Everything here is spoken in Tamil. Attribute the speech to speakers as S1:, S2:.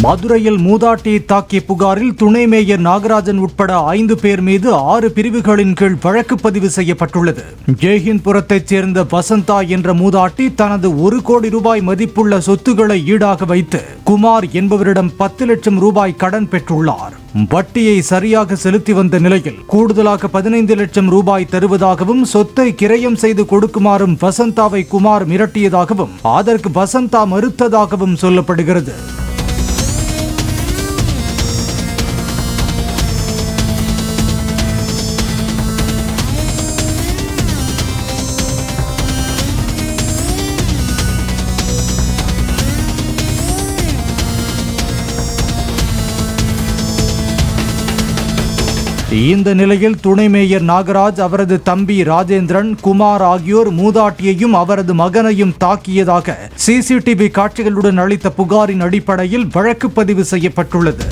S1: மதுரையில் மூதாட்டியை தாக்கிய புகாரில் துணை மேயர் நாகராஜன் உட்பட 5 பேர் மீது 6 பிரிவுகளின் கீழ் வழக்கு பதிவு செய்யப்பட்டுள்ளது. ஜெய்ஹிந்த்புரத்தைச் சேர்ந்த வசந்தா என்ற மூதாட்டி தனது 1 கோடி ரூபாய் மதிப்புள்ள சொத்துக்களை ஈடாக வைத்து குமார் என்பவரிடம் 10 லட்சம் ரூபாய் கடன் பெற்றுள்ளார். வட்டியை சரியாக செலுத்தி வந்த நிலையில் கூடுதலாக 15 லட்சம் ரூபாய் தருவதாகவும் சொத்தை கிரயம் செய்து கொடுக்குமாறும் வசந்தாவை குமார் மிரட்டியதாகவும் அதற்கு வசந்தா மறுத்ததாகவும் சொல்லப்படுகிறது. இந்த நிலையில் துணை மேயர் நாகராஜ், அவரது தம்பி ராஜேந்திரன், குமார் ஆகியோர் மூதாட்டியையும் அவரது மகனையும் தாக்கியதாக சிசிடிவி காட்சிகளுடன் அளித்த புகாரின் அடிப்படையில் வழக்கு பதிவு செய்யப்பட்டுள்ளது.